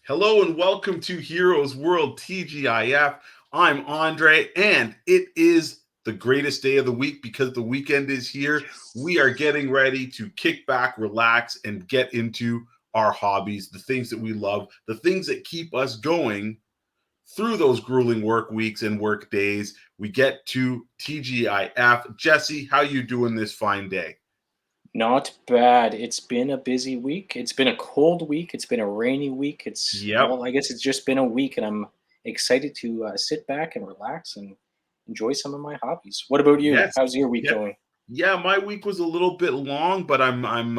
Hello and welcome to Heroes World TGIF. I'm Andre, and it is the greatest day of the week because the weekend is here. We are getting ready to kick back, relax, and get into our hobbies, the things that we love, the things that keep us going through those grueling work weeks and work days. We get to TGIF. Jesse, how you doing this fine day? Not bad. It's been a busy week. It's been a cold week. It's been a rainy week. Yep. I guess it's just been a week, and I'm excited to sit back and relax and enjoy some of my hobbies. What about you? Yes. How's your week Yeah. going? Yeah, my week was a little bit long, but I'm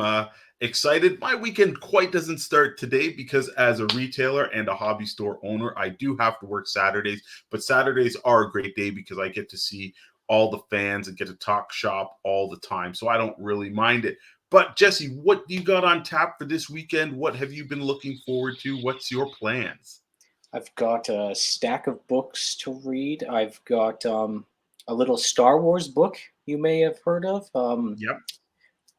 excited. My weekend quite doesn't start today because as a retailer and a hobby store owner, I do have to work Saturdays, but Saturdays are a great day because I get to see all the fans and get to talk shop all the time. So I don't really mind it. But Jesse, what do you got on tap for this weekend? What have you been looking forward to? What's your plans? I've got a stack of books to read. I've got a little Star Wars book you may have heard of. Yep.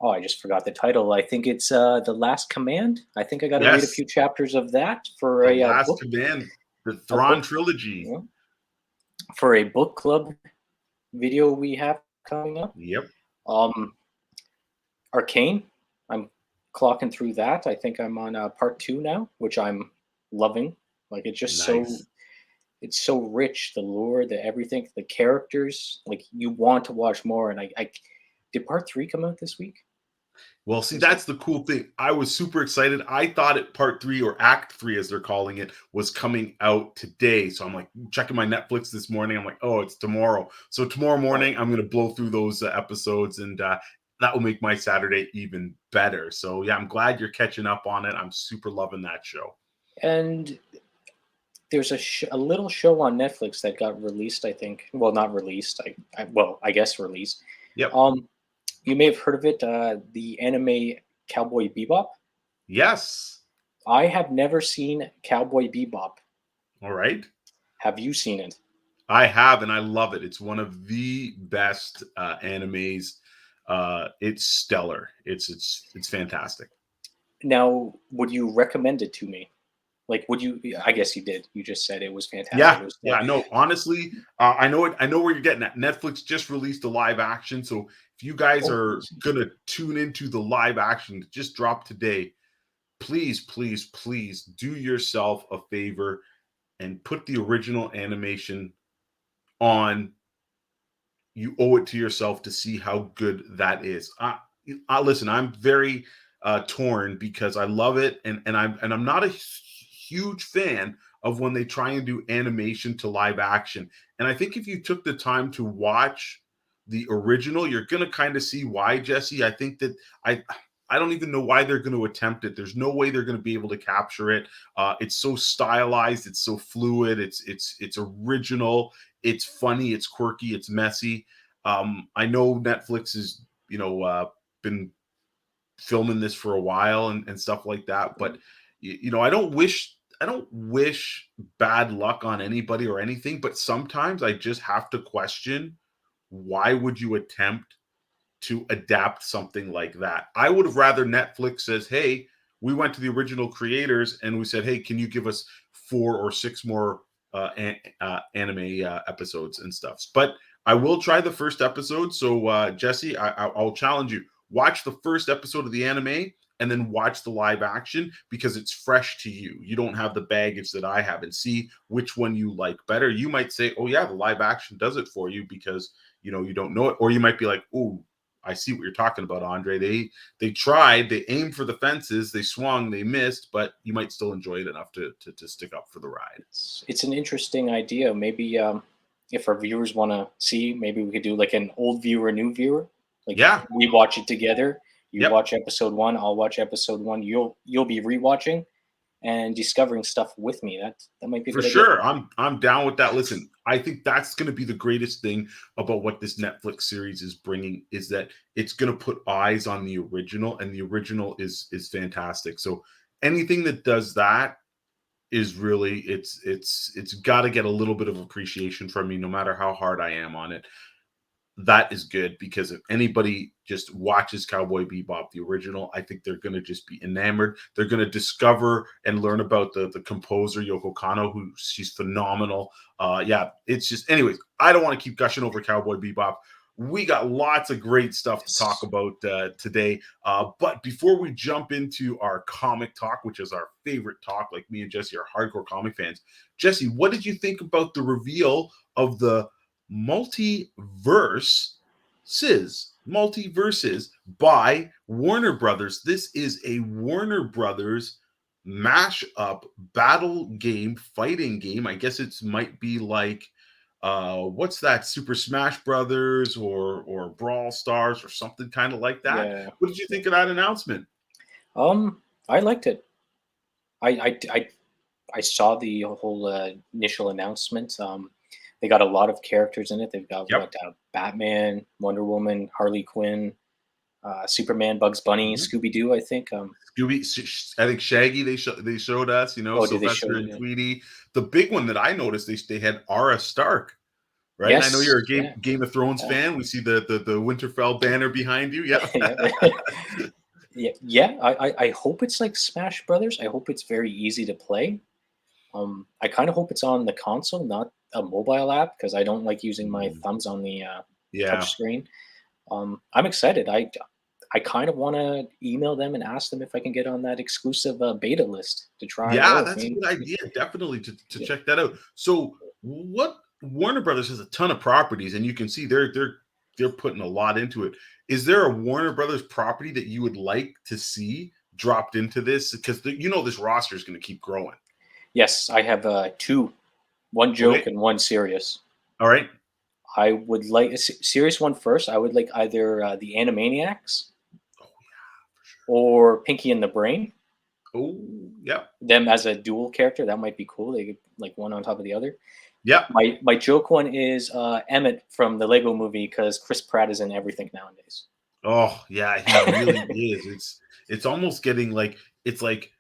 Oh, I just forgot the title. I think it's The Last Command. I think I got to read a Yes. few chapters of that for The a Last Command, the a Thrawn book, trilogy. you know, for a book club video we have coming up. Yep. Um, Arcane, I'm clocking through that. I think I'm on part two now, which I'm loving. Like Nice. it's so rich, the lore, the everything, the characters. Like you want to watch more. And I did part three come out this week? Well, see, Was it? that's the cool thing. I was super excited. I thought it part three or act three, as they're calling it, was coming out today. So I'm like checking my Netflix this morning. I'm like, oh, it's tomorrow. So tomorrow Oh, morning, I'm going to blow through those episodes and that will make my Saturday even better. So yeah, I'm glad you're catching up on it. I'm super loving that show. and there's a little show on Netflix that got released. I think. Well, not released. I guess released. Yep. Um, you may have heard of it. The anime Cowboy Bebop. Yes. I have never seen Cowboy Bebop. All right. Have you seen it? I have, and I love it. It's one of the best animes. It's stellar. It's fantastic. Now, would you recommend it to me? Like, would you? I guess you did. You just said it was fantastic. Yeah, It was yeah, stellar. no, honestly, I know it. I know where you're getting at. Netflix just released a live action, so if you guys Oh, are nice. gonna tune into the live action that just dropped today, please, please, please do yourself a favor and put the original animation on. You owe it to yourself to see how good that is. I listen. I'm very torn because I love it, and I'm not a huge fan of when they try and do animation to live action. And I think if you took the time to watch the original, you're gonna kind of see why, Jesse. I think that I don't even know why they're going to attempt it. There's no way they're going to be able to capture it. It's so stylized, it's so fluid, it's original, it's funny, it's quirky, it's messy. I know Netflix has been filming this for a while and stuff like that, but I don't wish bad luck on anybody or anything, but sometimes I just have to question, why would you attempt to adapt something like that? I would have rather Netflix says, "Hey, we went to the original creators and we said, hey, can you give us 4 or 6 more anime episodes and stuff?" But I will try the first episode. So Jesse, I'll challenge you: watch the first episode of the anime and then watch the live action because it's fresh to you. You don't have the baggage that I have, and see which one you like better. You might say, "Oh yeah, the live action does it for you," because you don't know it, or you might be like, "Oh, I see what you're talking about, Andre. They tried, they aimed for the fences, they swung, they missed, but you might still enjoy it enough to stick up for the ride." It's an interesting idea. Maybe if our viewers want to see, maybe we could do like an old viewer, new viewer. Like Yeah. we watch it together. You Yep. watch episode one. I'll watch episode one. You'll be rewatching and discovering stuff with me. That might be a For good idea. sure. I'm down with that. Listen, I think that's going to be the greatest thing about what this Netflix series is bringing, is that it's going to put eyes on the original, and the original is fantastic. So anything that does that is really, it's got to get a little bit of appreciation from me, no matter how hard I am on it. that is good, because if anybody just watches Cowboy Bebop, the original, I think they're going to just be enamored. They're going to discover and learn about the composer Yoko Kanno, who she's phenomenal. Yeah, it's just, anyways, I don't want to keep gushing over Cowboy Bebop. We got lots of great stuff to talk about today. But before we jump into our comic talk, which is our favorite talk, like me and Jesse are hardcore comic fans. Jesse, what did you think about the reveal of the multiverses by Warner Brothers? This is a Warner Brothers mash-up battle game, fighting game. I guess it might be like what's that, Super Smash Brothers or Brawl Stars or something kind of like that. Yeah. What did you think of that announcement? I liked it. I saw the whole initial announcement. They got a lot of characters in it. They've got Batman, Wonder Woman, Harley Quinn, Superman, Bugs Bunny, Scooby Doo. I think. I think Shaggy. They showed us. Sylvester and Tweety. The big one that I noticed, they had Arya Stark. Right. Yes, and I know you're a Game of Thrones fan. We see the Winterfell banner behind you. Yeah. Yeah. I hope it's like Smash Brothers. I hope it's very easy to play. I kind of hope it's on the console, not a mobile app, because I don't like using my thumbs on the touch screen. I'm excited. I kind of want to email them and ask them if I can get on that exclusive beta list to try. Yeah, that's a good idea. Definitely to check that out. So what Warner Brothers has a ton of properties, and you can see they're putting a lot into it. Is there a Warner Brothers property that you would like to see dropped into this? Because this roster is going to keep growing. Yes, I have two, one joke and one serious. All right. I would like a serious one first. I would like either the Animaniacs or Pinky and the Brain. Oh, yeah. Them as a dual character, that might be cool. They could, like, one on top of the other. Yeah. My joke one is Emmett from the Lego Movie, because Chris Pratt is in everything nowadays. Oh yeah, he really is. It's almost getting like, it's like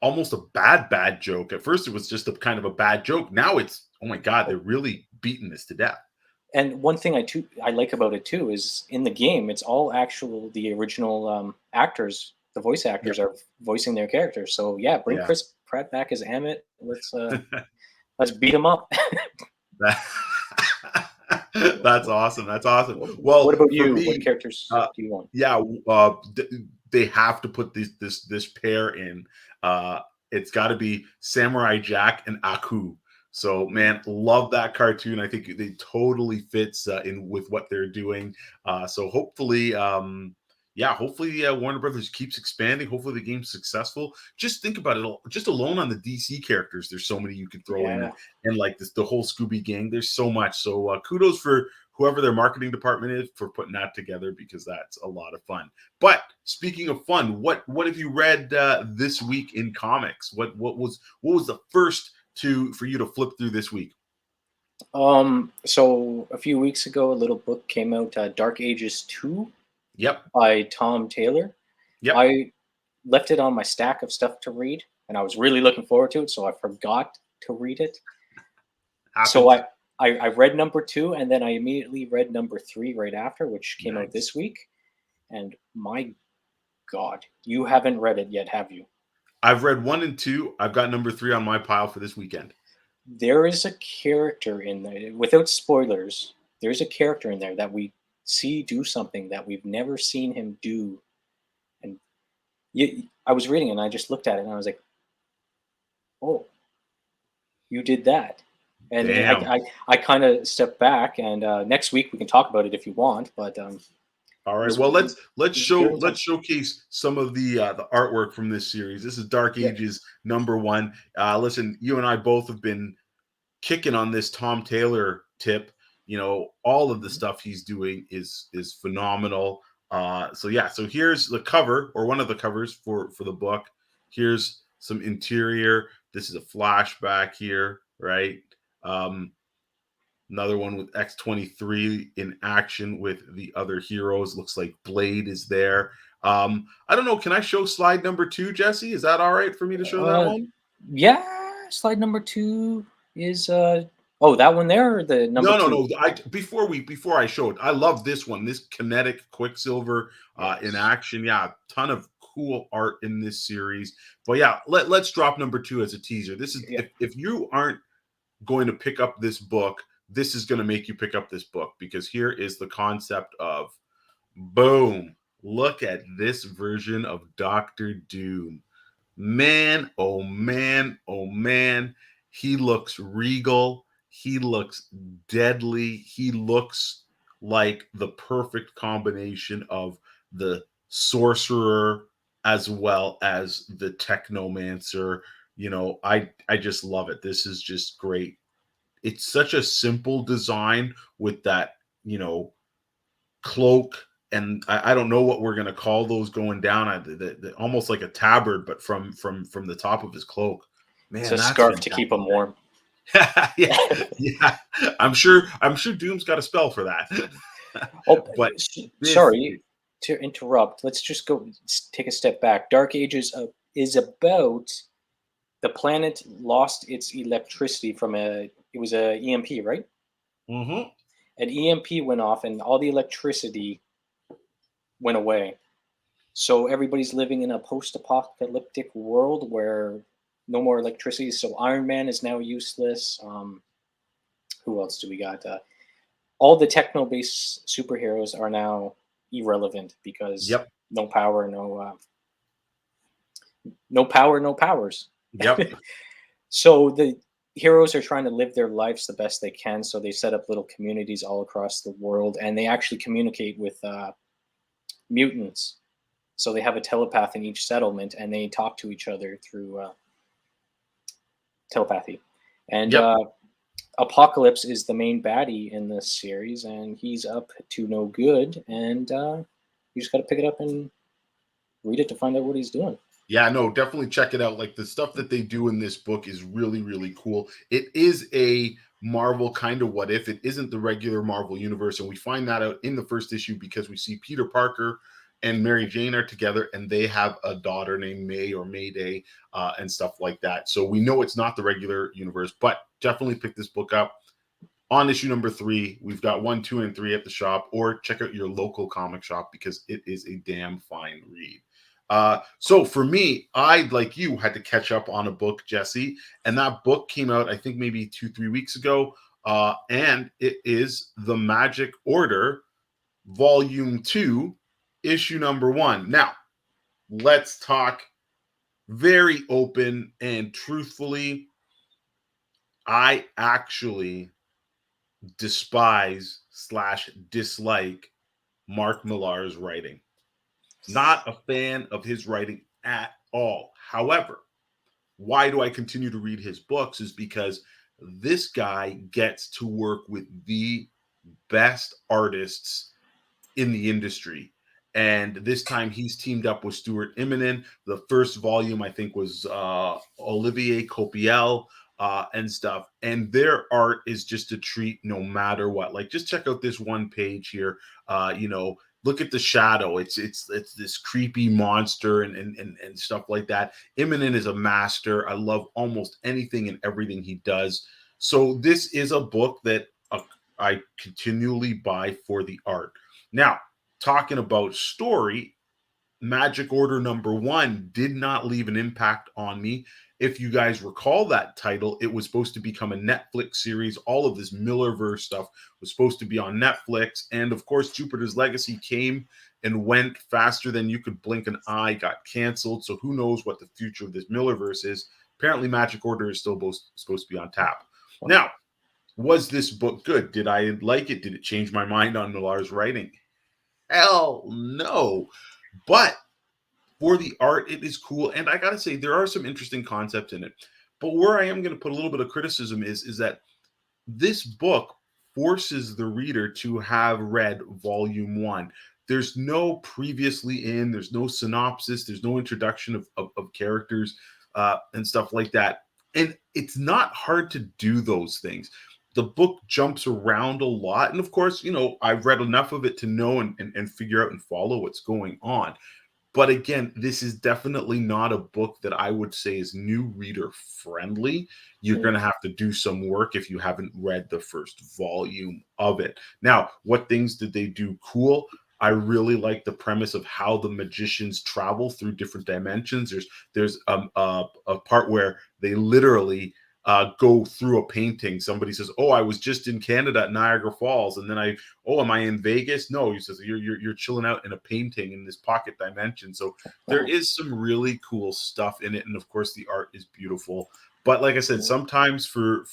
almost a bad joke. At first, it was just a kind of a bad joke. Now it's, oh my God, they're really beating this to death. And one thing I like about it too is in the game, it's all the original actors. The voice actors are voicing their characters. So yeah, bring Chris Pratt back as Emmett. Let's beat him up. That's awesome. That's awesome. Well, what about you? What characters do you want? Yeah, they have to put this pair in. It's got to be Samurai Jack and Aku. So, man, love that cartoon. I think it totally fits in with what they're doing. So hopefully, hopefully Warner Brothers keeps expanding. Hopefully the game's successful. Just think about it. Just alone on the DC characters, there's so many you could throw in. And like the whole Scooby gang, there's so much. So kudos for whoever their marketing department is for putting that together, because that's a lot of fun. But speaking of fun, what have you read this week in comics? What was the first for you to flip through this week? So a few weeks ago, a little book came out, Dark Ages 2. Yep. By Tom Taylor. Yep. I left it on my stack of stuff to read, and I was really looking forward to it, so I forgot to read it. So I read number 2, and then I immediately read number 3 right after, which came out this week. And my God, you haven't read it yet, have you? I've read 1 and 2. I've got number 3 on my pile for this weekend. There is a character in there, without spoilers, there's a character in there that we see do something that we've never seen him do. And I was reading it, and I just looked at it, and I was like, oh, you did that. And I kind of stepped back, and next week we can talk about it if you want. But all right, well, let's showcase some of the artwork from this series. This is Dark Ages number 1. Listen, you and I both have been kicking on this Tom Taylor tip. All of the stuff he's doing is phenomenal. So here's the cover, or one of the covers for the book. Here's some interior. This is a flashback here, right? Another one with X-23 in action with the other heroes. Looks like Blade is there. I don't know. Can I show slide number 2, Jesse? Is that all right for me to show that one? Yeah, slide number 2 is Oh, that one there, or the number two? No. Before I showed, I love this one. This kinetic Quicksilver in Yes. action. Yeah, ton of cool art in this series. But yeah, let's drop number 2 as a teaser. This is Yeah. if you aren't going to pick up this book, this is going to make you pick up this book, because here is the concept of boom. Look at this version of Doctor Doom. Man, oh man, oh man. He looks regal. He looks deadly. He looks like the perfect combination of the sorcerer as well as the technomancer. I just love it. This is just great. It's such a simple design with that, cloak, and I don't know what we're gonna call those going down. Almost like a tabard, but from the top of his cloak. It's Man, a that's scarf to keep him fantastic. warm. Yeah, yeah. I'm sure Doom's got a spell for that. Oh, But this, sorry to interrupt. Let's just take a step back. Dark Ages is about the planet lost its electricity from it was a EMP, right? mhm. An EMP went off and all the electricity went away. So everybody's living in a post-apocalyptic world where no more electricity. So Iron Man is now useless. Who else do we got? All the techno-based superheroes are now irrelevant because Yep, no power, no power, no powers. yep, So the heroes are trying to live their lives the best they can. So they set up little communities all across the world, and they actually communicate with mutants. So they have a telepath in each settlement, and they talk to each other through telepathy. And yep. Apocalypse is the main baddie in this series, and he's up to no good. And you just got to pick it up and read it to find out what he's doing. Yeah, no, definitely check it out. Like, the stuff that they do in this book is really, really cool. It is a Marvel kind of what if. It isn't the regular Marvel universe. And we find that out in the first issue because we see Peter Parker and Mary Jane are together, and they have a daughter named May or Mayday, and stuff like that. So we know it's not the regular universe, but definitely pick this book up. On issue number 3, we've got 1, 2, and 3 at the shop, or check out your local comic shop because it is a damn fine read. So for me, I, like you, had to catch up on a book, Jesse, and that book came out, I think, maybe 2-3 weeks ago. And it is The Magic Order, Volume 2, issue number 1. Now, let's talk very open and truthfully. I actually despise/dislike Mark Millar's writing. Not a fan of his writing at all. However, why do I continue to read his books is because this guy gets to work with the best artists in the industry. And this time he's teamed up with Stuart Immonen. The first volume, I think, was Olivier Copiel, and stuff. And their art is just a treat no matter what. Like, just check out this one page here. Look at the shadow. It's this creepy monster and stuff like that. Immonen is a master. I love almost anything and everything he does. So this is a book that I continually buy for the art. Now, talking about story, Magic Order number 1 did not leave an impact on me. If you guys recall that title, it was supposed to become a Netflix series. All of this Millerverse stuff was supposed to be on Netflix. And of course, Jupiter's Legacy came and went faster than you could blink an eye, got canceled. So who knows what the future of this Millerverse is. Apparently, Magic Order is still supposed to be on tap. Now, was this book good? Did I like it? Did it change my mind on Millar's writing? Hell no. But for the art, it is cool. And I got to say, there are some interesting concepts in it. But where I am going to put a little bit of criticism is that this book forces the reader to have read volume 1. There's no previously in, there's no synopsis, there's no introduction of characters, and stuff like that. And it's not hard to do those things. The book jumps around a lot. And of course, I've read enough of it to know and figure out and follow what's going on. But again, this is definitely not a book that I would say is new reader friendly. You're going to have to do some work if you haven't read the first volume of it. Now, what things did they do cool? I really like the premise of how the magicians travel through different dimensions. There's a part where they literally go through a painting. Somebody says, "Oh, I was just in Canada at Niagara Falls," and then am I in Vegas? No, he says you're chilling out in a painting in this pocket dimension. So there is some really cool stuff in it, and of course the art is beautiful. But like I said, sometimes for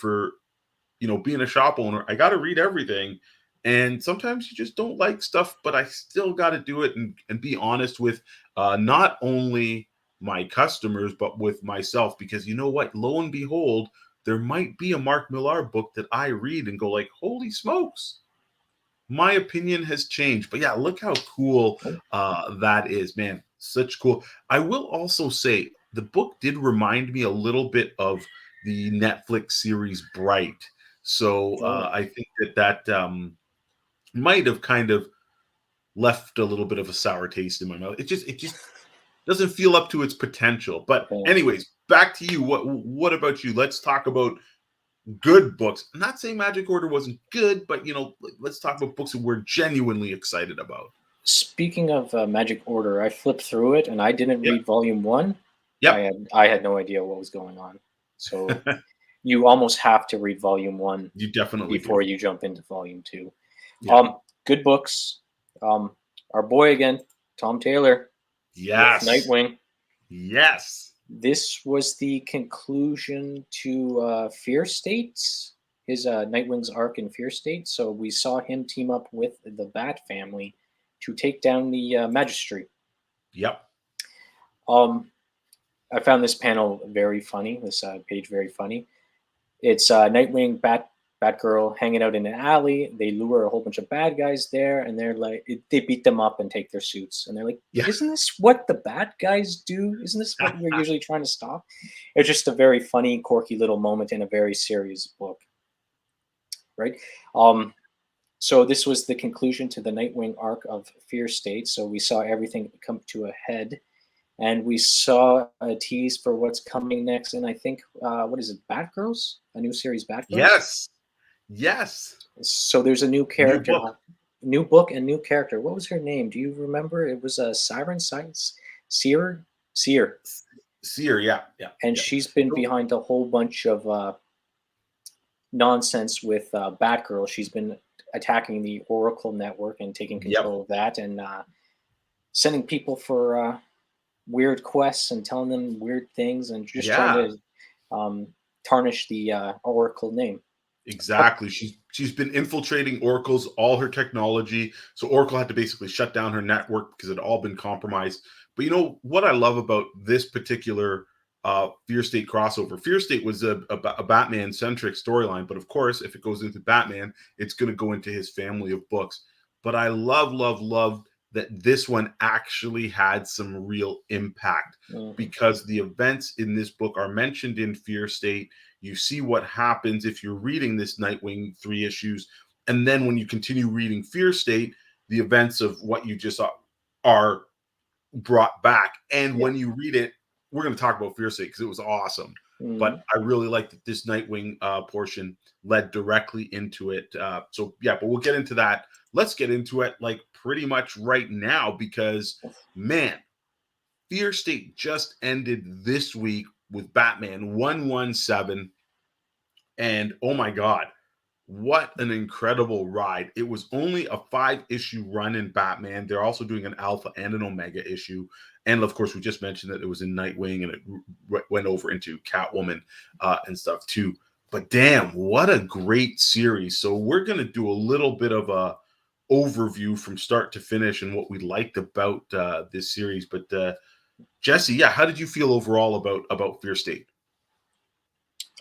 being a shop owner, I got to read everything. And sometimes you just don't like stuff, but I still got to do it and be honest with not only my customers, but with myself. Because you know what? Lo and behold, there might be a Mark Millar book that I read and go like, holy smokes, my opinion has changed. But yeah, look how cool that is, man. Such cool. I will also say the book did remind me a little bit of the Netflix series Bright. So I think that might have kind of left a little bit of a sour taste in my mouth. It just doesn't feel up to its potential. But anyways, back to you. What about you? Let's talk about good books. I'm not saying Magic Order wasn't good, but let's talk about books that we're genuinely excited about. Speaking of Magic Order, I flipped through it and I didn't read Volume 1. Yep. I had no idea what was going on. So you almost have to read Volume 1 you definitely before you jump into Volume 2. Yeah. Good books. Our boy again, Tom Taylor. Yes. Nightwing. Yes. This was the conclusion to Fear States, his Nightwing's arc in Fear State. So we saw him team up with the Bat family to take down the Magistrate. Yep. I found this panel very funny. This page very funny. It's Nightwing, Batgirl hanging out in an alley. They lure a whole bunch of bad guys there, and they're like, they beat them up and take their suits. And they're like, isn't this what the bad guys do? Isn't this what we're usually trying to stop? It's just a very funny, quirky little moment in a very serious book, right? So this was the conclusion to the Nightwing arc of Fear State. So we saw everything come to a head. And we saw a tease for what's coming next. And I think, what is it, Batgirls? A new series, Batgirls? Yes. Yes. So there's a new character. New book and new character. What was her name? Do you remember? It was a Siren Science? Seer, yeah. And she's been behind a whole bunch of nonsense with Batgirl. She's been attacking the Oracle network and taking control of that and sending people for weird quests and telling them weird things and just trying to tarnish the Oracle name. Exactly. She's been infiltrating Oracle's all her technology. So Oracle had to basically shut down her network because it had all been compromised. But you know what I love about this particular Fear State crossover? Fear State was a Batman-centric storyline. But of course, if it goes into Batman, it's going to go into his family of books. But I love that this one actually had some real impact because the events in this book are mentioned in Fear State. You see what happens if you're reading this Nightwing 3 issues. And then when you continue reading Fear State, the events of what you just saw are brought back. And when you read it, we're going to talk about Fear State because it was awesome. But I really like that this Nightwing portion led directly into it. But we'll get into that. Let's get into it like pretty much right now because, man, Fear State just ended this week with Batman 117. And oh my God, what an incredible ride. It was only a 5-issue run in Batman. They're also doing an alpha and an omega issue. And of course, we just mentioned that it was in Nightwing and it went over into Catwoman and stuff too. But damn, what a great series. So we're going to do a little bit of a overview from start to finish and what we liked about this series. But Jesse, how did you feel overall about Fear State?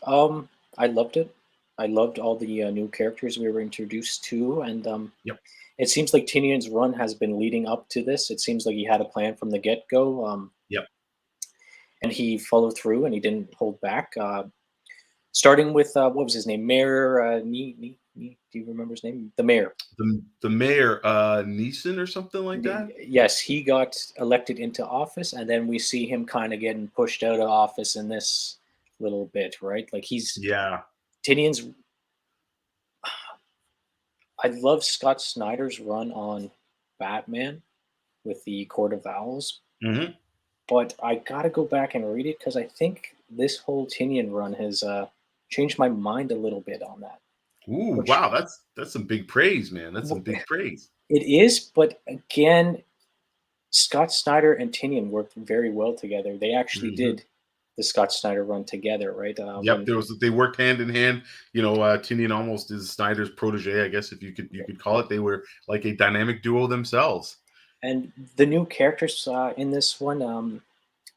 I loved it. I loved all the new characters we were introduced to, and it seems like Tinian's run has been leading up to this. It seems like he had a plan from the get-go. And he followed through, and he didn't hold back. Starting with what was his name? Mayor do you remember his name? The mayor. The mayor, Neeson or something like that. Yes, he got elected into office, and then we see him kind of getting pushed out of office in this little bit, right? Like he's Yeah. Tinian's. I love Scott Snyder's run on Batman with the Court of Owls, Hmm. but I gotta go back and read it because I think this whole Tinian run has changed my mind a little bit on that. Ooh, Which wow, that's some big praise, man. That's some big praise. it is, but again, Scott Snyder and Tinian worked very well together. They actually Hmm. did the Scott Snyder run together, right? Yep, they worked hand in hand. Tinian almost is Snyder's protege, I guess if you could call it. They were like a dynamic duo themselves. And the new characters in this one,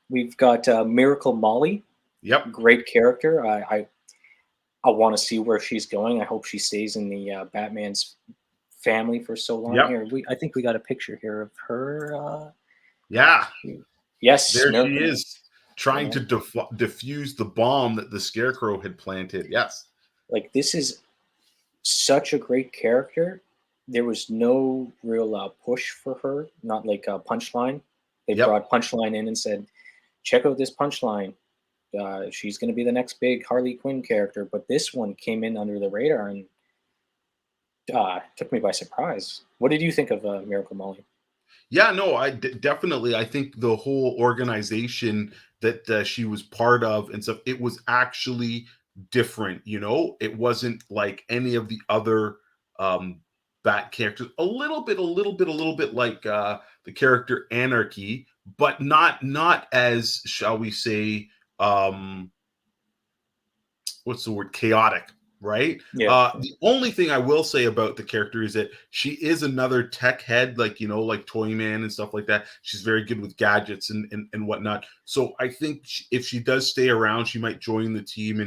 we've got Miracle Molly, Yep, great character. I want to see where she's going. I hope she stays in the Batman's family for so long. yep, Here, I think we got a picture here of her. yeah. Yes, There she Miracle Molly. is, trying Yeah. to diffuse the bomb that the Scarecrow had planted. Yes. Like this is such a great character. There was no real push for her, not like a punchline. They Yep. brought punchline in and said, "Check out this punchline. She's going to be the next big Harley Quinn character." But this one came in under the radar and took me by surprise. What did you think of Miracle Molly? Yeah, no, definitely. I think the whole organization that she was part of and stuff, it was actually different. It wasn't like any of the other um, Bat characters. A little bit like the character Anarchy, but not as, shall we say, um, what's the word, chaotic, right? Yeah, The only thing I will say about the character is that she is another tech head, like like Toyman and stuff like that. She's very good with gadgets and whatnot. So I think if she does stay around, she might join the team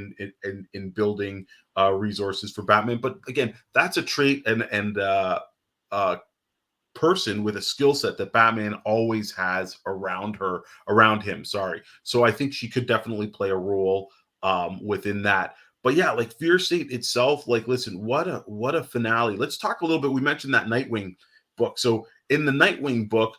in building resources for Batman. But again, that's a trait and uh person with a skill set that Batman always has around him. Sorry. So I think she could definitely play a role within that. But yeah, like Fear State itself, like listen, what a finale. Let's talk a little bit. We mentioned that Nightwing book. So in the Nightwing book,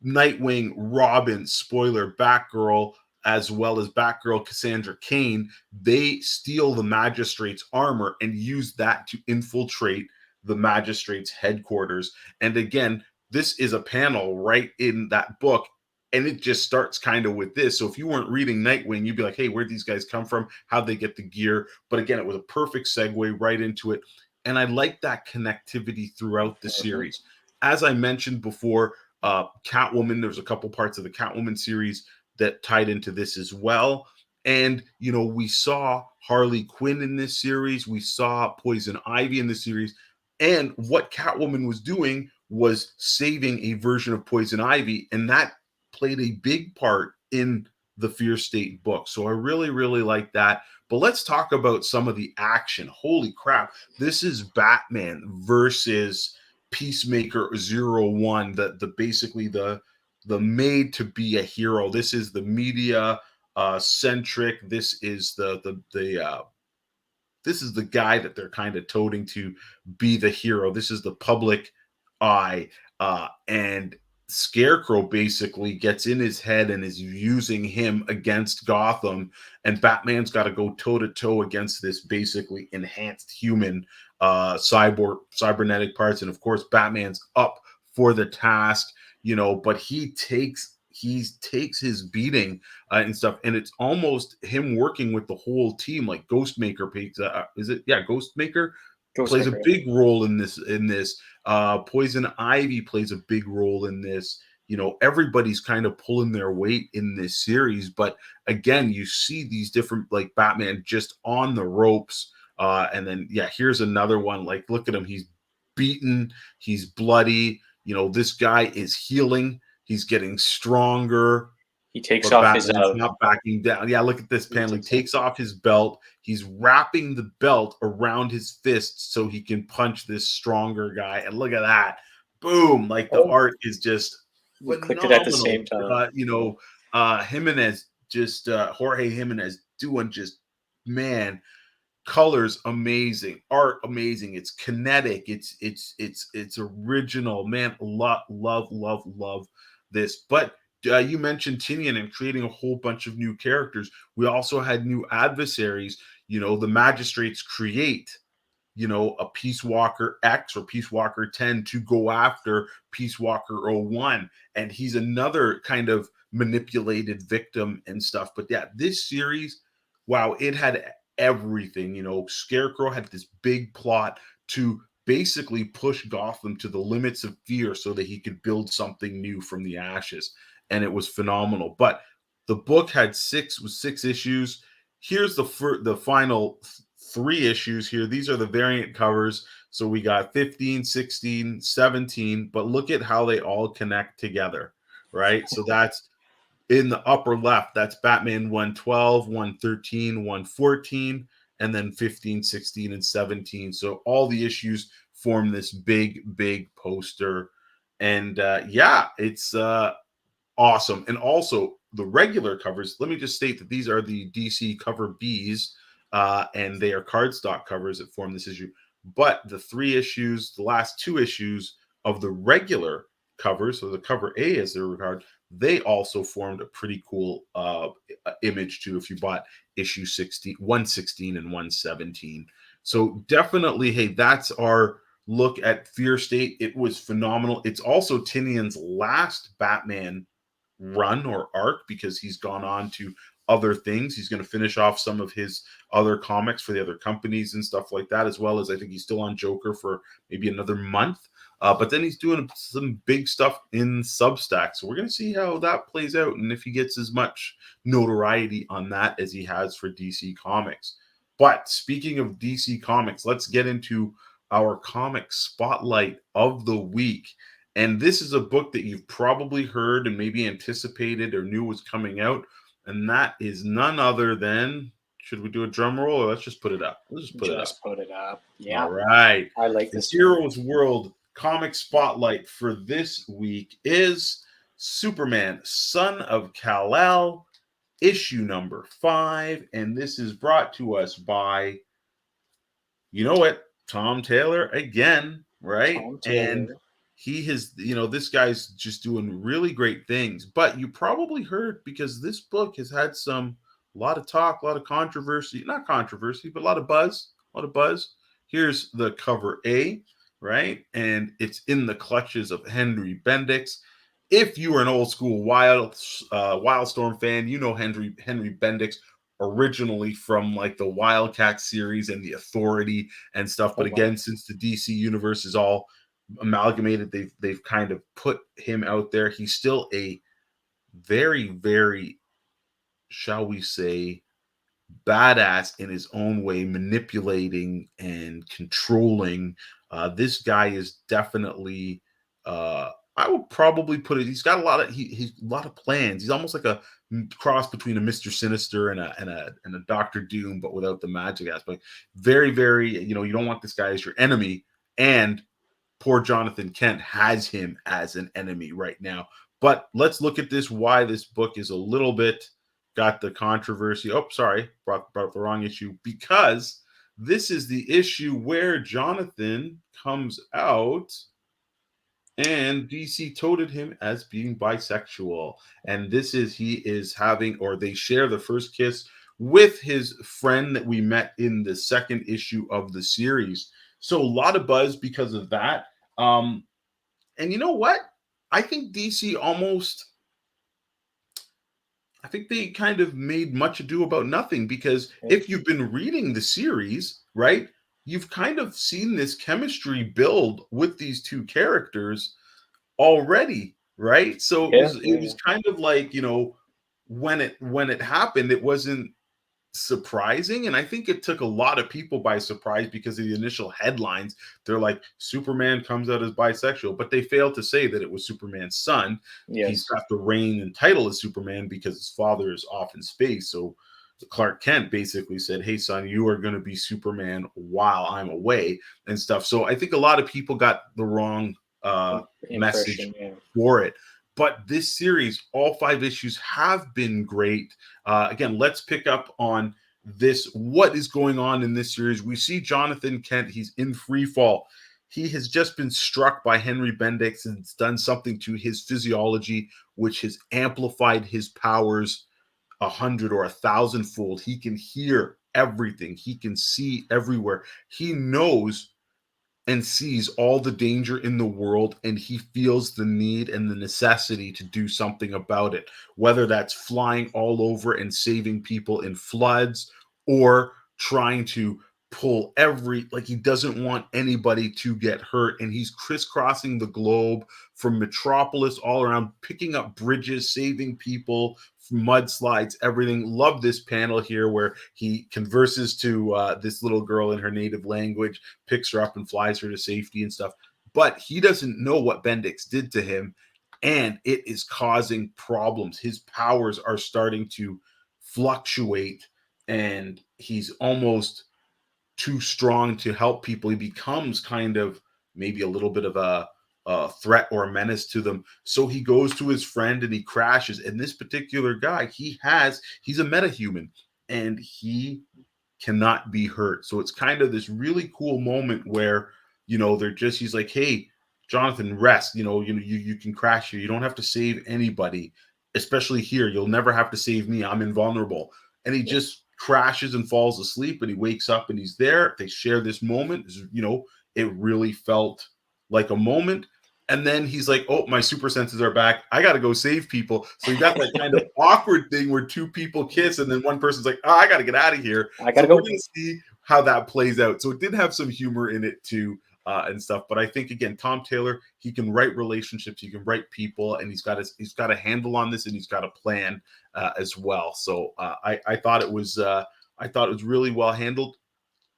Nightwing, Robin, spoiler, Batgirl, as well as Batgirl Cassandra Cain, they steal the magistrate's armor and use that to infiltrate the magistrate's headquarters. And again, this is a panel right in that book. And it just starts kind of with this. So if you weren't reading Nightwing, you'd be like, hey, where'd these guys come from? How'd they get the gear? But again, it was a perfect segue right into it. And I like that connectivity throughout the mhm. series. As I mentioned before, Catwoman, there's a couple parts of the Catwoman series that tied into this as well. And, we saw Harley Quinn in this series. We saw Poison Ivy in this series. And what Catwoman was doing was saving a version of Poison Ivy, and that played a big part in the Fear State book. So I really, really like that. But let's talk about some of the action. Holy crap. This is Batman versus Peacemaker 01, the basically the made to be a hero. This is the media centric. This is this is the guy that they're kind of toting to be the hero. This is the public eye. And Scarecrow basically gets in his head and is using him against Gotham. And Batman's got to go toe to toe against this basically enhanced human cybernetic parts. And of course, Batman's up for the task, but he takes his beating and stuff, and it's almost him working with the whole team. Like Ghostmaker is it, yeah, Ghostmaker plays a Ghostmaker. big role in this. Poison Ivy plays a big role in this. Everybody's kind of pulling their weight in this series, but again, you see these different, like Batman just on the ropes. And then yeah, here's another one. Like, look at him, he's beaten, he's bloody. This guy is healing, he's getting stronger, He takes but off his Batman's not backing down. Yeah, look at this he panel. He takes off. takes off his belt. He's wrapping the belt around his fists so he can punch this stronger guy. And look at that. Boom. Like the Oh, art is just we clicked it at the phenomenal. same time. Jimenez, just Jorge Jimenez doing just, man. colors amazing, art amazing, it's kinetic, it's original, man. Love this. But you mentioned Tinian and creating a whole bunch of new characters. We also had new adversaries. The magistrates create a Peace Walker X or Peace Walker 10 to go after Peace Walker 01. And he's another kind of manipulated victim and stuff. But yeah, this series, wow, it had everything. Scarecrow had this big plot to basically push Gotham to the limits of fear so that he could build something new from the ashes. And it was phenomenal. But the book had six issues. Here's the final 3 issues here. These are the variant covers. So we got 15, 16, 17, but look at how they all connect together, right? So that's in the upper left. That's Batman 112, 113, 114, and then 15, 16, and 17. So all the issues form this big poster. And yeah, it's awesome. And also the regular covers, let me just state that these are the DC cover Bs, and they are cardstock covers that form this issue. But the 3 issues, the last 2 issues of the regular covers, so the cover A as they're regarded, they also formed a pretty cool image too if you bought issue 116 and 117. So definitely, hey, that's our look at Fear State. It was phenomenal. It's also Tinian's last Batman run or arc because he's gone on to other things. He's going to finish off some of his other comics for the other companies and stuff like that, as well as I think he's still on Joker for maybe another month. But then he's doing some big stuff in Substack. So we're going to see how that plays out and if he gets as much notoriety on that as he has for DC Comics. But speaking of DC Comics, let's get into our comic spotlight of the week. And this is a book that you've probably heard and maybe anticipated or knew was coming out. And that is none other than, should we do a drum roll or let's just put it up? Let's just put it up. Yeah. All right. I like the this. Heroes World comic spotlight for this week is Superman, Son of Kal-El, issue number 5. And this is brought to us by, you know what, Tom Taylor again, right? Tom Taylor. And he has, this guy's just doing really great things. But you probably heard, because this book has had a lot of talk, a lot of controversy, not controversy, but a lot of buzz. Here's the cover A, right? And it's in the clutches of Henry Bendix. If you are an old school Wildstorm fan, you know Henry Bendix originally from like the Wildcat series and the Authority and stuff. But again, since the DC universe is all amalgamated, they've kind of put him out there. He's still a very, very, shall we say, badass in his own way, manipulating and controlling. This guy is definitely I would probably put it, he's got a lot of plans. He's almost like a cross between a Mr. Sinister and a Dr. Doom, but without the magic aspect. Very, very, you don't want this guy as your enemy. And poor Jonathan Kent has him as an enemy right now. But let's look at why this book is a little bit got the controversy. Oh, sorry, brought up the wrong issue, because this is the issue where Jonathan comes out and DC touted him as being bisexual. And he is having, or they share the first kiss with his friend that we met in the second issue of the series. So a lot of buzz because of that. And you know what? I think DC I think they kind of made much ado about nothing, because if you've been reading the series, right, you've kind of seen this chemistry build with these two characters already, right? So it was kind of like, when it happened, it wasn't surprising. And I think it took a lot of people by surprise because of the initial headlines. They're like, Superman comes out as bisexual, but they failed to say that it was Superman's son. Yes. He's got the reign and title as Superman because his father is off in space. So Clark Kent basically said, hey, son, you are going to be Superman while I'm away and stuff. So I think a lot of people got the wrong message for it. But this series, all 5 issues have been great. Again, let's pick up on what is going on in this series. We see Jonathan Kent, he's in free fall. He has just been struck by Henry Bendix and it's done something to his physiology, which has amplified his powers 100 or 1,000-fold. He can hear everything. He can see everywhere. He knows and sees all the danger in the world, and he feels the need and the necessity to do something about it, whether that's flying all over and saving people in floods or trying to pull he doesn't want anybody to get hurt, and he's crisscrossing the globe from Metropolis all around, picking up bridges, saving people, mudslides, everything. Love this panel here where he converses to this little girl in her native language, picks her up and flies her to safety and stuff. But he doesn't know what Bendix did to him, and it is causing problems. His powers are starting to fluctuate, and he's almost too strong to help people. He becomes kind of maybe a little bit of a threat or a menace to them. So he goes to his friend and he crashes. And this particular guy, he's a metahuman and he cannot be hurt. So it's kind of this really cool moment where, he's like, hey, Jonathan, rest. You can crash here. You don't have to save anybody, especially here. You'll never have to save me. I'm invulnerable. And he just crashes and falls asleep, and he wakes up and he's there. They share this moment. It really felt like a moment. And then he's like, oh, my super senses are back. I got to go save people. So you got that kind of awkward thing where two people kiss and then one person's like, oh, I got to get out of here. I got to go. We're going to see how that plays out. So it did have some humor in it too and stuff. But I think, again, Tom Taylor, he can write relationships. He can write people, and he's got a handle on this, and he's got a plan as well. So I thought it was really well handled.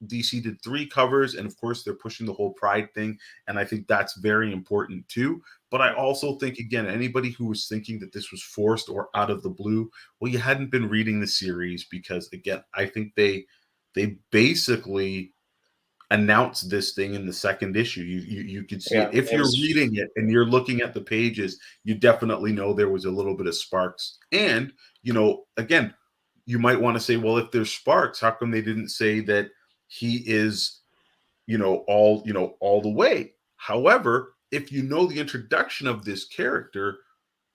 DC did 3 covers, and of course they're pushing the whole Pride thing, and I think that's very important too. But I also think, again, anybody who was thinking that this was forced or out of the blue, well, you hadn't been reading the series, because again, I think they basically announced this thing in the second issue. You could see it. If you're reading it and you're looking at the pages, you definitely know there was a little bit of sparks. And again, you might want to say, well, if there's sparks, how come they didn't say that he is, all the way? However, if you know the introduction of this character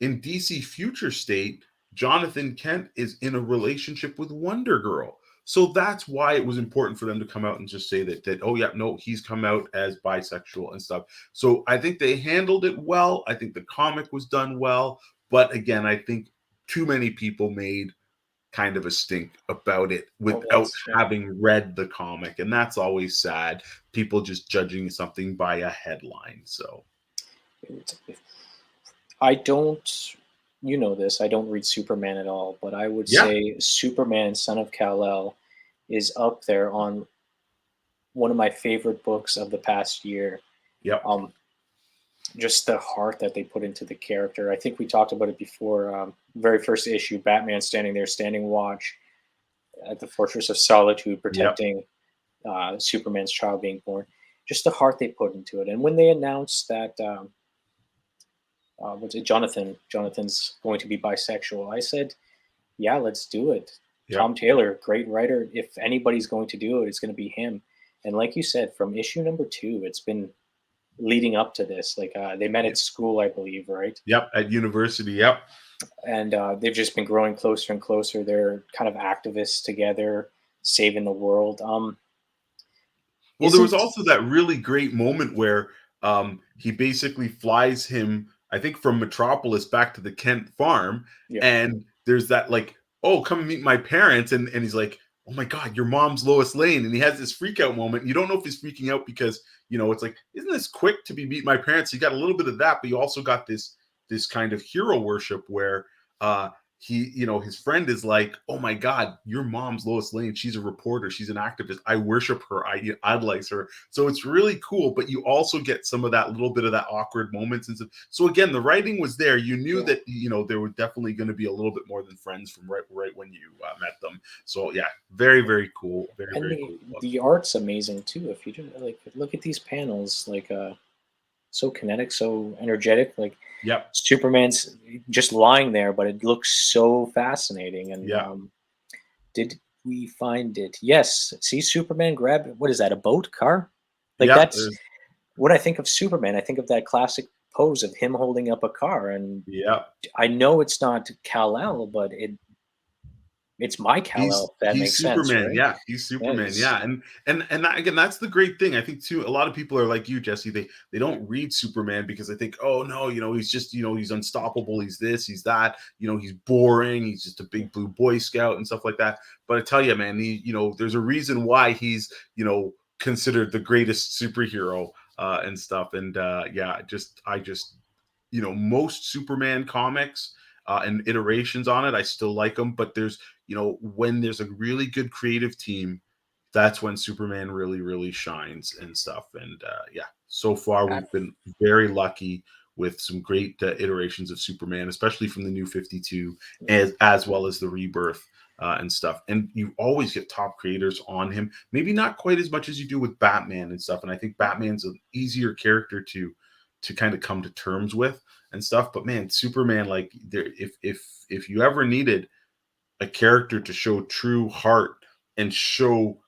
in DC Future State, Jonathan Kent is in a relationship with Wonder Girl. So that's why it was important for them to come out and just say that oh yeah, no, he's come out as bisexual and stuff. So I think they handled it well. I think the comic was done well. But again, I think too many people made kind of a stink about it without having read the comic, and that's always sad. People just judging something by a headline. So I don't, this, I don't read Superman at all, but I would say Superman, Son of Kal-El, is up there on one of my favorite books of the past year. Just the heart that they put into the character. I think we talked about it before. Very first issue, Batman standing there, standing watch at the Fortress of Solitude, protecting Superman's child being born. Just the heart they put into it. And when they announced that Jonathan's going to be bisexual, I said, yeah, let's do it. Tom Taylor, great writer. If anybody's going to do it, it's going to be him. And like you said, from issue number 2, it's been leading up to this. Like they met at school, I believe, right? Yep, at university, And they've just been growing closer and closer. They're kind of activists together, saving the world. Well, there was also that really great moment where he basically flies him, I think, from Metropolis back to the Kent farm. And there's that like, oh, come and meet my parents. And he's like, oh my God, your mom's Lois Lane. And he has this freak out moment. You don't know if he's freaking out because, it's like, isn't this quick to be meet my parents? You got a little bit of that, but you also got this kind of hero worship where he, his friend is like, oh my God, your mom's Lois Lane. She's a reporter. She's an activist. I worship her. I idolize her. So it's really cool, but you also get some of that little bit of that awkward moments and stuff. So again, the writing was there. You knew that, there were definitely going to be a little bit more than friends from right when you met them. So yeah, very, very cool. Very cool. The art's amazing too. If you just look at these panels, so kinetic, so energetic. Superman's just lying there, but it looks so fascinating. And did we find it? Yes. See Superman grab, what is that? A boat, car? Like Yeah, that's when I think of Superman. I think of that classic pose of him holding up a car, and yeah. I know it's not Kal-El, but it's my Kal-El. If that He's makes sense, Superman, right? yeah, he's Yeah, Superman, he's yeah, and that, again, that's the great thing. I think too. A lot of people are like you, Jesse. They don't read Superman because they think, oh no, he's just he's unstoppable. He's this, he's that. He's boring. He's just a big blue Boy Scout and stuff like that. But I tell you, man, there's a reason why he's considered the greatest superhero and stuff. And yeah, I just most Superman comics and iterations on it, I still like them. But there's when there's a really good creative team, that's when Superman really, really shines and stuff. And yeah, so far ab- we've been very lucky with some great iterations of Superman, especially from the New 52 as well as the Rebirth and stuff. And you always get top creators on him. Maybe not quite as much as you do with Batman and stuff. And I think Batman's an easier character to kind of come to terms with and stuff. But man, Superman, like if you ever needed a character to show true heart and show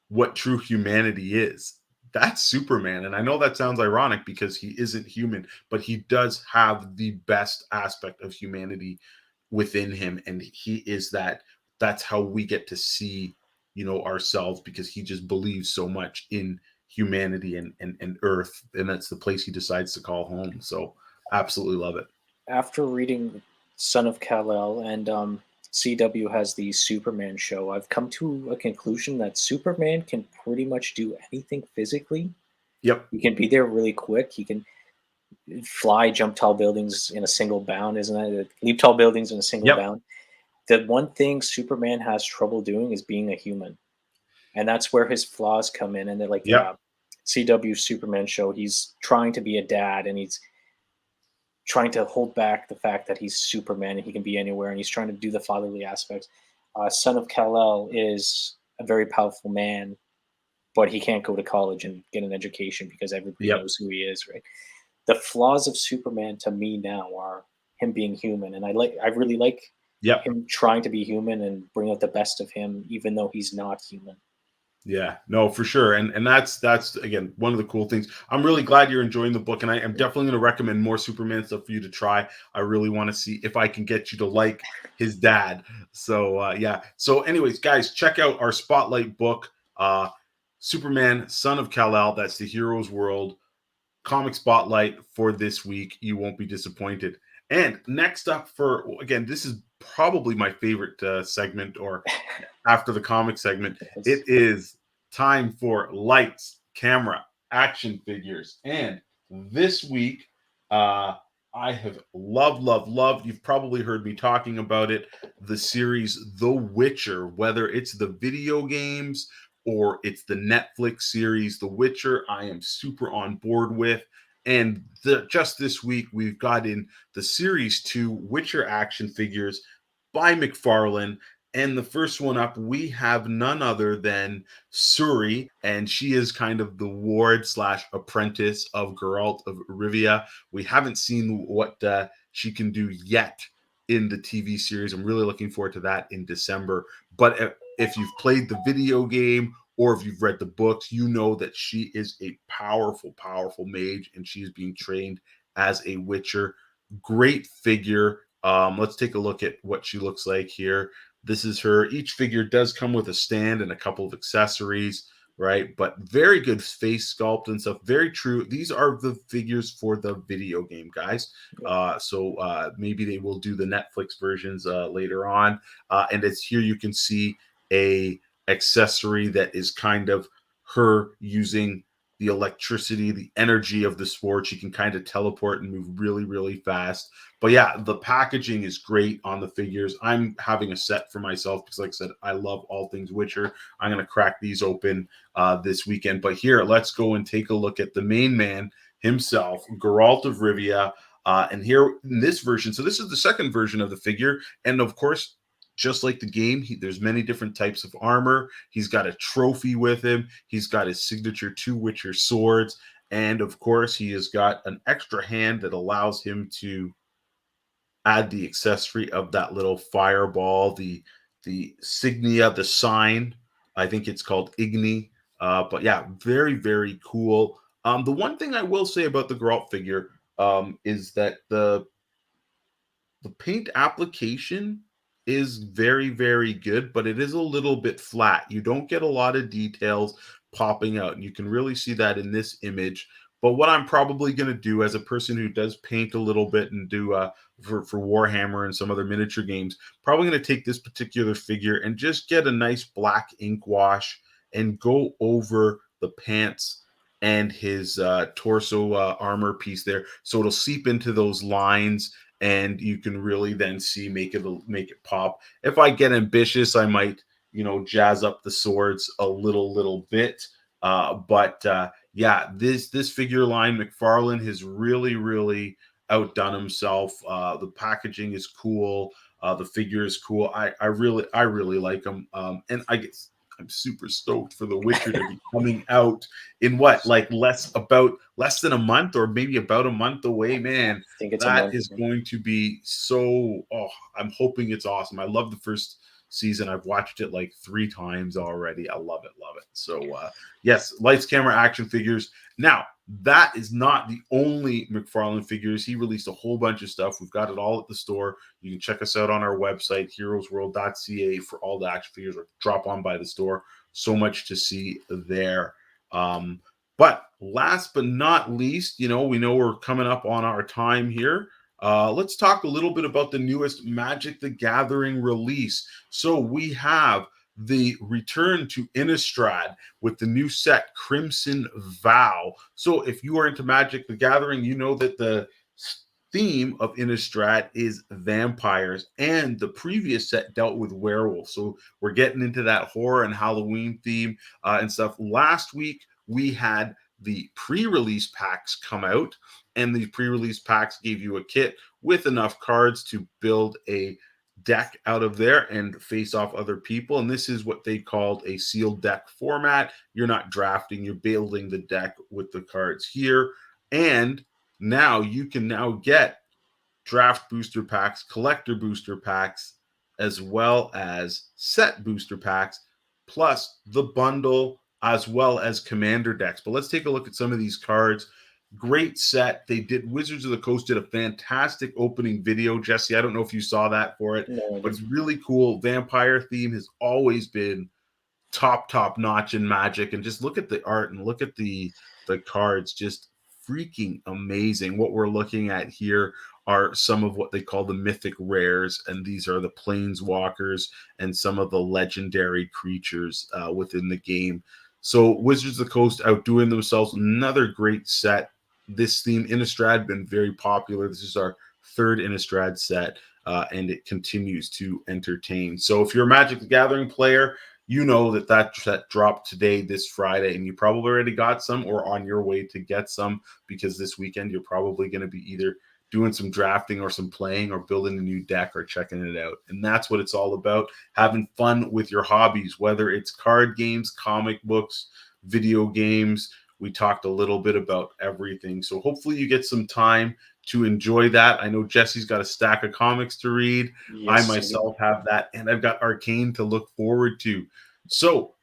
what true humanity is, that's Superman. And I know that sounds ironic because he isn't human, but he does have the best aspect of humanity within him. And he is that's how we get to see, ourselves, because he just believes so much in humanity and Earth. And that's the place he decides to call home. So absolutely love it. After reading Son of Kal-El and CW has the Superman show, I've come to a conclusion that Superman can pretty much do anything physically. Yep. He can be there really quick. He can fly, jump tall buildings in a single bound, isn't it? Leap tall buildings in a single Yep. bound. The one thing Superman has trouble doing is being a human. And that's where his flaws come in. And they're like, Yep. CW Superman show, he's trying to be a dad, and he's trying to hold back the fact that he's Superman and he can be anywhere, and he's trying to do the fatherly aspects. Son of Kal-El is a very powerful man, but he can't go to college and get an education because everybody Yep. knows who he is, right? The flaws of Superman to me now are him being human, and I really like Yep. him trying to be human and bring out the best of him, even though he's not human. Yeah, no, for sure. And that's again one of the cool things. I'm really glad you're enjoying the book, and I am definitely going to recommend more Superman stuff for you to try. I really want to see if I can get you to like his dad. So yeah. So anyways, guys, check out our spotlight book, Superman, Son of Kal-El. That's the Heroes World comic spotlight for this week. You won't be disappointed. And next up, for again, this is probably my favorite segment, or after the comic segment, it is time for lights, camera, action figures. And this week, I have loved. You've probably heard me talking about it. The series The Witcher, whether it's the video games or it's the Netflix series The Witcher, I am super on board with. And just this week, we've got in the series 2 Witcher action figures by McFarlane. And the first one up, we have none other than Suri, and she is kind of the ward slash apprentice of Geralt of Rivia. We haven't seen what she can do yet in the TV series. I'm really looking forward to that in December. But if you've played the video game or if you've read the books, you know that she is a powerful, powerful mage, and she's being trained as a Witcher. Great figure. Let's take a look at what she looks like here. This is her. Each figure does come with a stand and a couple of accessories, right? But very good face sculpt and stuff. Very true. These are the figures for the video game, guys. So maybe they will do the Netflix versions later on. And it's here you can see a accessory that is kind of her using the electricity, the energy of the sport. She can kind of teleport and move really, really fast. But yeah, the packaging is great on the figures. I'm having a set for myself because, like I said, I love all things Witcher. I'm going to crack these open this weekend. But here, let's go and take a look at the main man himself, Geralt of Rivia. And here in this version, so this is the second version of the figure. And of course, just like the game, there's many different types of armor. He's got a trophy with him. He's got his signature 2 Witcher swords. And of course, he has got an extra hand that allows him to add the accessory of that little fireball, the signia, the sign. I think it's called Igni. But yeah, very, very cool. The one thing I will say about the Geralt figure is that the paint application is very, very good, but it is a little bit flat. You don't get a lot of details popping out. And you can really see that in this image. But what I'm probably going to do as a person who does paint a little bit and do for Warhammer and some other miniature games, probably going to take this particular figure and just get a nice black ink wash and go over the pants and his torso armor piece there, so it'll seep into those lines and you can really then see make it pop. If I get ambitious, I might jazz up the swords a little bit. But yeah, this figure line, McFarlane has really outdone himself. The packaging is cool. The figure is cool. I really like him. And I'm super stoked for The Witcher to be coming out in less than a month, or maybe about a month away, man. I think it's a That month. is going to be so. Oh, I'm hoping it's awesome. I love the first season. I've watched it like 3 times already. I love it. So yes, lights, camera, action figures. Now, that is not the only McFarlane figures. He released a whole bunch of stuff. We've got it all at the store. You can check us out on our website, heroesworld.ca, for all the action figures, or drop on by the store. So much to see there. But last but not least, we know we're coming up on our time here. Let's talk a little bit about the newest Magic the Gathering release. So we have the return to Innistrad with the new set Crimson Vow. So if you are into Magic the Gathering, you know that the theme of Innistrad is vampires, and the previous set dealt with werewolves. So we're getting into that horror and Halloween theme and stuff. Last week we had the pre-release packs come out, and the pre-release packs gave you a kit with enough cards to build a deck out of there and face off other people. And this is what they called a sealed deck format. You're not drafting, you're building the deck with the cards here. And now you can get draft booster packs, collector booster packs, as well as set booster packs, plus the bundle, as well as commander decks. But let's take a look at some of these cards. Great set. Wizards of the Coast did a fantastic opening video. Jesse, I don't know if you saw that for it, No, but it's really cool. Vampire theme has always been top notch in Magic, and just look at the art and look at the cards. Just freaking amazing. What we're looking at here are some of what they call the Mythic Rares, and these are the Planeswalkers and some of the legendary creatures within the game. So Wizards of the Coast outdoing themselves. Another great set. This theme, Innistrad, been very popular. This is our 3rd Innistrad set, and it continues to entertain. So if you're a Magic the Gathering player, you know that set dropped today, this Friday, and you probably already got some or on your way to get some, because this weekend you're probably going to be either doing some drafting or some playing or building a new deck or checking it out. And that's what it's all about, having fun with your hobbies, whether it's card games, comic books, video games. We talked a little bit about everything. So hopefully you get some time to enjoy that. I know Jesse's got a stack of comics to read. yes, I myself have that, and I've got Arcane to look forward to. So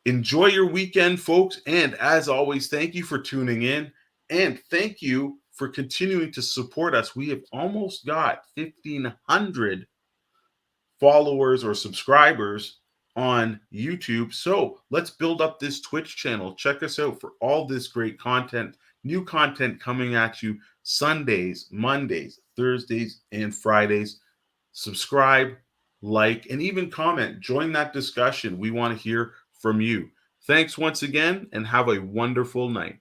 enjoy your weekend, folks. And as always, thank you for tuning in, and thank you for continuing to support us. We have almost got 1,500 followers or subscribers on YouTube. So let's build up this Twitch channel. Check us out for all this great content, new content coming at you Sundays, Mondays, Thursdays, and Fridays. Subscribe, like, and even comment. Join that discussion. We want to hear from you. Thanks once again, and have a wonderful night.